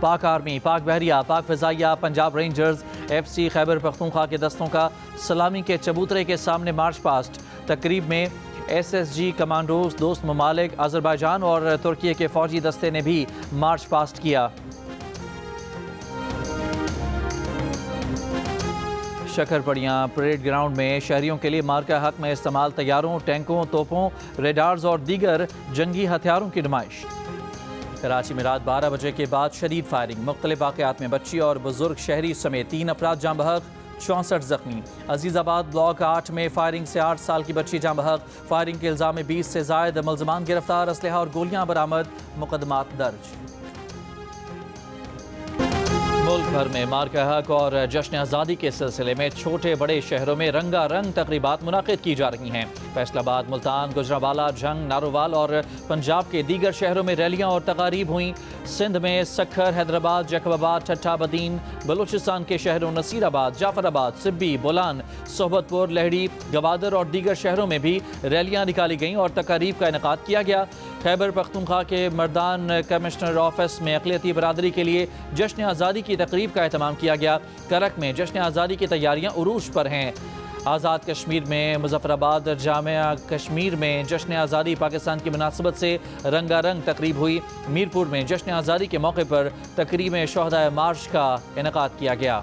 پاک آرمی، پاک بحریہ، پاک فضائیہ، پنجاب رینجرز، FC خیبر پختونخوا کے دستوں کا سلامی کے چبوترے کے سامنے مارچ پاسٹ۔ تقریب میں SSG کمانڈوز، دوست ممالک آذربائیجان اور ترکی کے فوجی دستے نے بھی مارچ پاسٹ کیا۔ شکر پڑیاں پریڈ گراؤنڈ میں شہریوں کے لیے مارکہ حق میں استعمال طیاروں، ٹینکوں، توپوں، ریڈارز اور دیگر جنگی ہتھیاروں کی نمائش۔ کراچی میں رات 12 بجے کے بعد شدید فائرنگ، مختلف واقعات میں بچی اور بزرگ شہری سمیت 3 افراد جاں بحق، 64 زخمی۔ عزیز آباد بلاک 8 میں فائرنگ سے 8 سال کی بچی جاں بحق، فائرنگ کے الزام میں 20 سے زائد ملزمان گرفتار، اسلحہ اور گولیاں برآمد، مقدمات درج۔ ملک بھر میں مارکہ حق اور جشن آزادی کے سلسلے میں چھوٹے بڑے شہروں میں رنگا رنگ تقریبات منعقد کی جا رہی ہیں۔ فیصل آباد، ملتان، گجرانوالہ، جھنگ، نارووال اور پنجاب کے دیگر شہروں میں ریلیاں اور تقاریب ہوئیں۔ سندھ میں سکھر، حیدرآباد، جیکب آباد، ٹھٹھہ بدین، بلوچستان کے شہروں نصیر آباد، جعفر آباد، سبی، بولان، صحبت پور، لہڑی، گوادر اور دیگر شہروں میں بھی ریلیاں نکالی گئیں اور تقاریب کا انعقاد کیا گیا۔ خیبر پختونخوا کے مردان کمشنر آفس میں اقلیتی برادری کے لیے جشن آزادی کی تقریب کا اہتمام کیا گیا۔ کرک میں جشن آزادی کی تیاریاں عروج پر ہیں۔ آزاد کشمیر میں مظفر آباد جامعہ کشمیر میں جشن آزادی پاکستان کی مناسبت سے رنگا رنگ تقریب ہوئی۔ میرپور میں جشن آزادی کے موقع پر تقریب شہدائے مارچ کا انعقاد کیا گیا۔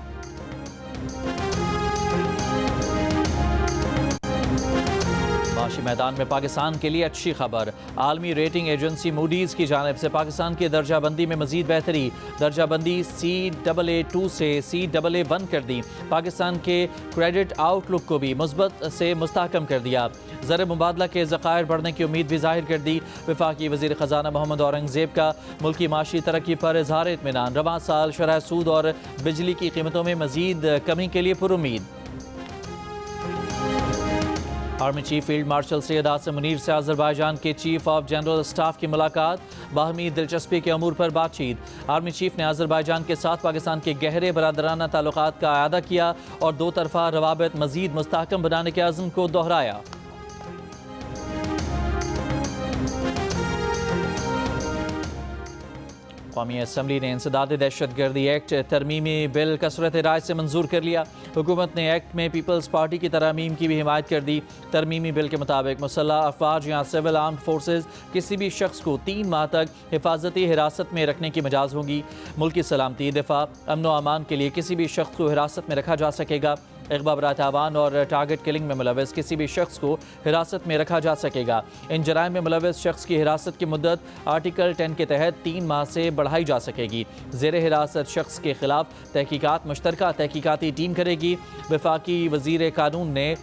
معاشی میدان میں پاکستان کے لیے اچھی خبر، عالمی ریٹنگ ایجنسی موڈیز کی جانب سے پاکستان کی درجہ بندی میں مزید بہتری، درجہ بندی CAA2 سے CAA1 کر دی۔ پاکستان کے کریڈٹ آؤٹ لک کو بھی مثبت سے مستحکم کر دیا۔ زر مبادلہ کے ذخائر بڑھنے کی امید بھی ظاہر کر دی۔ وفاقی وزیر خزانہ محمد اورنگزیب کا ملکی معاشی ترقی پر اظہار اطمینان، رواں سال شرح سود اور بجلی کی قیمتوں میں مزید کمی کے لیے پرامید۔ Army chief field marshal Syed Asim Munir سے آذربائیجان کے چیف آف جنرل اسٹاف کی ملاقات، باہمی دلچسپی کے امور پر بات چیت۔ آرمی چیف نے آذربائیجان کے ساتھ پاکستان کے گہرے برادرانہ تعلقات کا اعادہ کیا اور دو طرفہ روابط مزید مستحکم بنانے کے عزم کو دہرایا۔ قومی اسمبلی نے انسداد دہشت گردی ایکٹ ترمیمی بل کثرت رائے سے منظور کر لیا۔ حکومت نے ایکٹ میں پیپلز پارٹی کی ترامیم کی بھی حمایت کر دی۔ ترمیمی بل کے مطابق مسلح افواج یا سول آرمڈ فورسز کسی بھی شخص کو 3 ماہ تک حفاظتی حراست میں رکھنے کی مجاز ہوگی۔ ملکی سلامتی، دفاع، امن و امان کے لیے کسی بھی شخص کو حراست میں رکھا جا سکے گا۔ اغوا برائے تاوان اور ٹارگٹ کلنگ میں ملوث کسی بھی شخص کو حراست میں رکھا جا سکے گا۔ ان جرائم میں ملوث شخص کی حراست کی مدت آرٹیکل 10 کے تحت 3 ماہ سے بڑھائی جا سکے گی۔ زیر حراست شخص کے خلاف تحقیقات مشترکہ تحقیقاتی ٹیم کرے گی۔ وفاقی وزیر قانون نے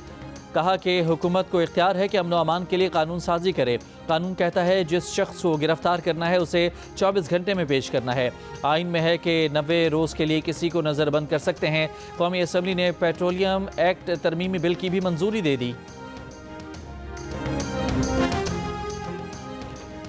کہا کہ حکومت کو اختیار ہے کہ امن و امان کے لیے قانون سازی کرے۔ قانون کہتا ہے جس شخص کو گرفتار کرنا ہے اسے 24 گھنٹے میں پیش کرنا ہے۔ آئین میں ہے کہ 90 روز کے لیے کسی کو نظر بند کر سکتے ہیں۔ قومی اسمبلی نے پیٹرولیم ایکٹ ترمیمی بل کی بھی منظوری دے دی۔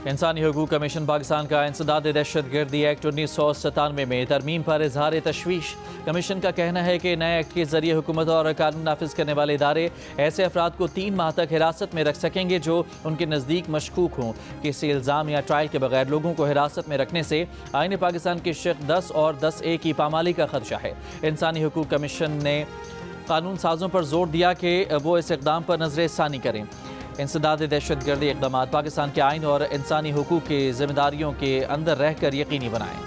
انسانی حقوق کمیشن پاکستان کا انسداد دہشت گردی ایکٹ 1997 میں ترمیم پر اظہار تشویش۔ کمیشن کا کہنا ہے کہ نئے ایکٹ کے ذریعے حکومت اور قانون نافذ کرنے والے ادارے ایسے افراد کو 3 ماہ تک حراست میں رکھ سکیں گے جو ان کے نزدیک مشکوک ہوں۔ کسی الزام یا ٹرائل کے بغیر لوگوں کو حراست میں رکھنے سے آئین پاکستان کی شق 10 اور 10A کی پامالی کا خدشہ ہے۔ انسانی حقوق کمیشن نے قانون سازوں پر زور دیا کہ وہ اس اقدام پر نظر ثانی کریں۔ انسداد دہشت گردی اقدامات پاکستان کے آئین اور انسانی حقوق کی ذمہ داریوں کے اندر رہ کر یقینی بنائیں۔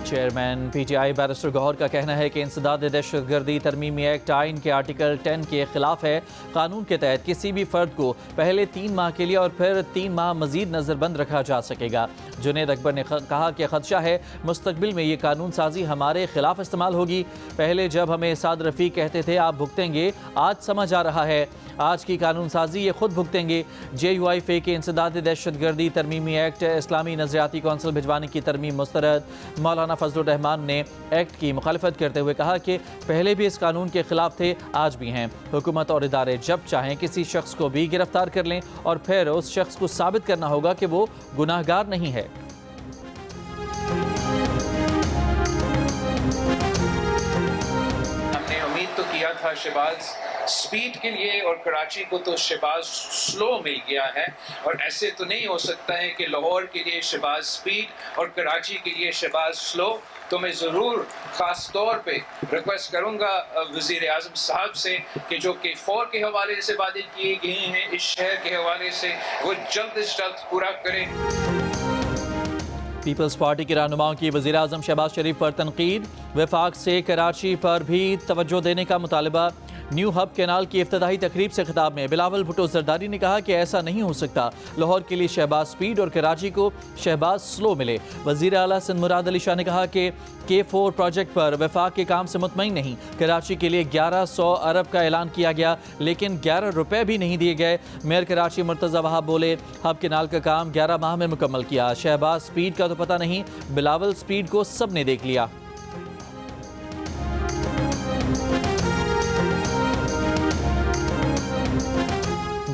چیئرمین PTI بیرسٹر گوہر کا کہنا ہے کہ انسداد دہشت گردی ترمیمی ایکٹ آئین کے آرٹیکل 10 کے خلاف ہے۔ قانون کے تحت کسی بھی فرد کو پہلے 3 ماہ کے لیے اور پھر 3 ماہ مزید نظر بند رکھا جا سکے گا۔ جنید اکبر نے کہا کہ خدشہ ہے مستقبل میں یہ قانون سازی ہمارے خلاف استعمال ہوگی۔ پہلے جب ہمیں سعد رفیق کہتے تھے آپ بھگتیں گے، آج سمجھ آ رہا ہے آج کی قانون سازی یہ خود بھگتیں گے۔ JUI کے انسداد دہشت گردی ترمیمی ایکٹ اسلامی نظریاتی کونسل بھجوانے کی ترمیم مسترد۔ مولانا فضل الرحمان نے ایکٹ کی مخالفت کرتے ہوئے کہا کہ پہلے بھی اس قانون کے خلاف تھے، آج بھی ہیں۔ حکومت اور ادارے جب چاہیں کسی شخص کو بھی گرفتار کر لیں اور پھر اس شخص کو ثابت کرنا ہوگا کہ وہ گناہگار نہیں ہے۔ ہم نے امید تو کیا تھا شہباز سپیڈ کے لیے اور کراچی کو تو شہباز سلو مل گیا ہے، اور ایسے تو نہیں ہو سکتا ہے کہ لاہور کے لیے شہباز سپیڈ اور کراچی کے لیے شہباز سلو. تو میں ضرور خاص طور پہ ریکویسٹ کروں گا وزیر اعظم صاحب سے کہ جو K4 کے حوالے سے وعدے کیے گئے ہیں اس شہر کے حوالے سے وہ جلد از جلد پورا کریں. پیپلز پارٹی کے رہنماؤں کی وزیر اعظم شہباز شریف پر تنقید، وفاق سے کراچی پر بھی توجہ دینے کا مطالبہ. نیو ہب کینال کی افتتاحی تقریب سے خطاب میں بلاول بھٹو زرداری نے کہا کہ ایسا نہیں ہو سکتا، لاہور کے لیے شہباز سپیڈ اور کراچی کو شہباز سلو ملے. وزیر اعلیٰ سندھ مراد علی شاہ نے کہا کہ K4 پروجیکٹ پر وفاق کے کام سے مطمئن نہیں. کراچی کے لیے 1100 ارب کا اعلان کیا گیا لیکن 11 روپے بھی نہیں دیے گئے. میئر کراچی مرتضی وہاب بولے ہب کینال کا کام 11 ماہ میں مکمل کیا. شہباز سپیڈ کا تو پتہ نہیں، بلاول سپیڈ کو سب نے دیکھ لیا.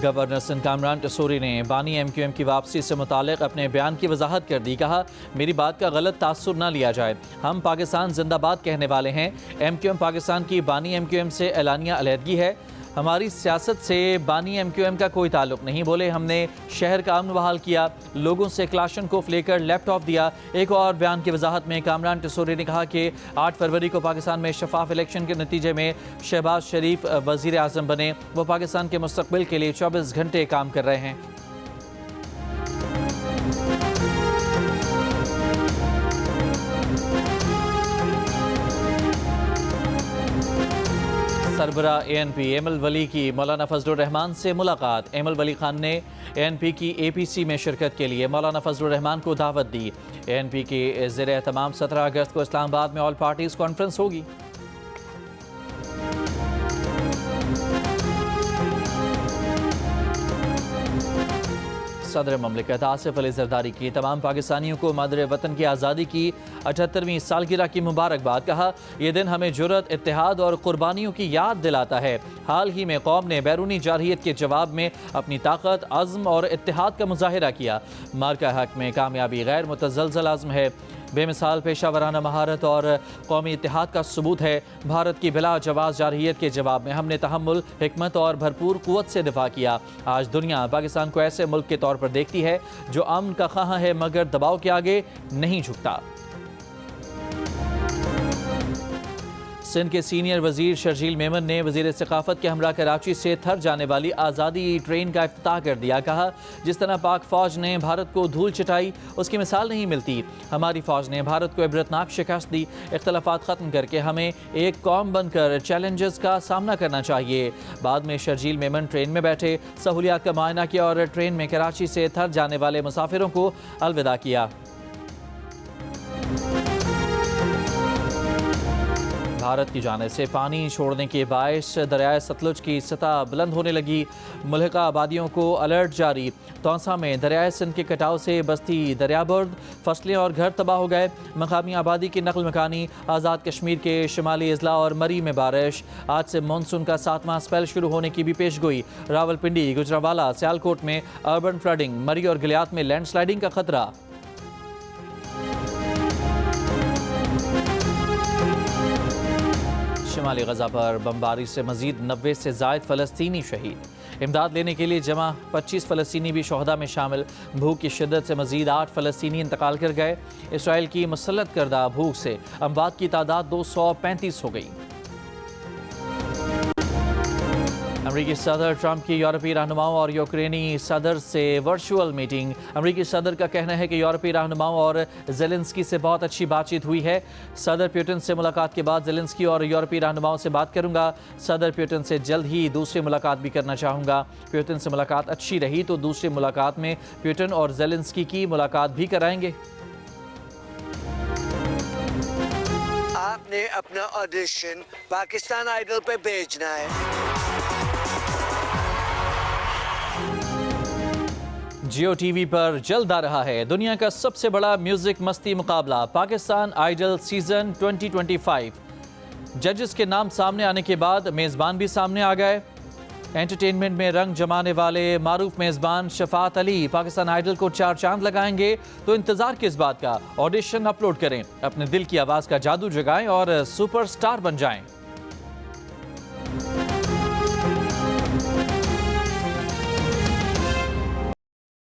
گورنر سندھ کامران ٹسوری نے بانی MQM کی واپسی سے متعلق اپنے بیان کی وضاحت کر دی. کہا میری بات کا غلط تاثر نہ لیا جائے، ہم پاکستان زندہ باد کہنے والے ہیں. MQM پاکستان کی بانی MQM سے اعلانیہ علیحدگی ہے، ہماری سیاست سے بانی MQM کا کوئی تعلق نہیں. بولے ہم نے شہر کا امن بحال کیا، لوگوں سے کلاشنکوف لے کر لیپ ٹاپ دیا. ایک اور بیان کی وضاحت میں کامران ٹسوری نے کہا کہ 8 فروری کو پاکستان میں شفاف الیکشن کے نتیجے میں شہباز شریف وزیر اعظم بنے. وہ پاکستان کے مستقبل کے لیے 24 گھنٹے کام کر رہے ہیں. سربراہ ANP ایمل ولی کی مولانا فضل الرحمان سے ملاقات. ایمل ولی خان نے ANP کی APC میں شرکت کے لیے مولانا فضل الرحمان کو دعوت دی. ANP کے زیر اہتمام 17 اگست کو اسلام آباد میں آل پارٹیز کانفرنس ہوگی. صدر مملکت آصف علی زرداری کی تمام پاکستانیوں کو مادر وطن کی آزادی کی 78ویں سالگرہ کی مبارکباد. کہا یہ دن ہمیں جرأت، اتحاد اور قربانیوں کی یاد دلاتا ہے. حال ہی میں قوم نے بیرونی جارحیت کے جواب میں اپنی طاقت، عزم اور اتحاد کا مظاہرہ کیا. مارکہ حق میں کامیابی غیر متزلزل عزم ہے، بے مثال پیشہ ورانہ مہارت اور قومی اتحاد کا ثبوت ہے. بھارت کی بلا جواز جارحیت کے جواب میں ہم نے تحمل، حکمت اور بھرپور قوت سے دفاع کیا. آج دنیا پاکستان کو ایسے ملک کے طور پر دیکھتی ہے جو امن کا خواہاں ہے مگر دباؤ کے آگے نہیں جھکتا. سندھ کے سینئر وزیر شرجیل میمن نے وزیر ثقافت کے ہمراہ کراچی سے تھر جانے والی آزادی ٹرین کا افتتاح کر دیا. کہا جس طرح پاک فوج نے بھارت کو دھول چٹائی اس کی مثال نہیں ملتی. ہماری فوج نے بھارت کو عبرتناک شکست دی. اختلافات ختم کر کے ہمیں ایک قوم بن کر چیلنجز کا سامنا کرنا چاہیے. بعد میں شرجیل میمن ٹرین میں بیٹھے، سہولیات کا معائنہ کیا اور ٹرین میں کراچی سے تھر جانے والے مسافروں کو الوداع کیا. بھارت کی جانب سے پانی چھوڑنے کے باعث دریائے ستلج کی سطح بلند ہونے لگی. ملحقہ آبادیوں کو الرٹ جاری. تونسا میں دریائے سندھ کے کٹاؤ سے بستی دریابرد، فصلیں اور گھر تباہ ہو گئے. مقامی آبادی کی نقل مکانی. آزاد کشمیر کے شمالی اضلاع اور مری میں بارش. آج سے مانسون کا 7واں اسپیل شروع ہونے کی بھی پیش گوئی. راولپنڈی، گجرانوالہ، سیالکوٹ میں اربن فلڈنگ، مری اور گلیات میں لینڈ سلائیڈنگ کا خطرہ. شمالی غزہ پر بمباری سے مزید 90 سے زائد فلسطینی شہید. امداد لینے کے لیے جمع 25 فلسطینی بھی شہداء میں شامل. بھوک کی شدت سے مزید 8 فلسطینی انتقال کر گئے. اسرائیل کی مسلط کردہ بھوک سے اموات کی تعداد 235 ہو گئی. امریکی صدر ٹرمپ کی یورپی رہنماؤں اور یوکرینی صدر سے ورچوئل میٹنگ. امریکی صدر کا کہنا ہے کہ یورپی رہنماؤں اور زیلنسکی سے بہت اچھی بات چیت ہوئی ہے. صدر پیوٹن سے ملاقات کے بعد زیلنسکی اور یورپی رہنماؤں سے بات کروں گا. صدر پیوٹن سے جلد ہی دوسری ملاقات بھی کرنا چاہوں گا. پیوٹن سے ملاقات اچھی رہی تو دوسری ملاقات میں پیوٹن اور زیلنسکی کی ملاقات بھی کرائیں گے. آپ نے اپنا آڈیشن پاکستان آئیڈل پہ بھیجنا ہے. جیو ٹی وی پر جلد آ رہا ہے دنیا کا سب سے بڑا میوزک مستی مقابلہ پاکستان آئیڈل سیزن 2025. ججز کے نام سامنے آنے کے بعد میزبان بھی سامنے آ گئے. انٹرٹینمنٹ میں رنگ جمانے والے معروف میزبان شفاعت علی پاکستان آئیڈل کو 4 چاند لگائیں گے. تو انتظار کس بات کا؟ آڈیشن اپلوڈ کریں، اپنے دل کی آواز کا جادو جگائیں اور سپر سٹار بن جائیں.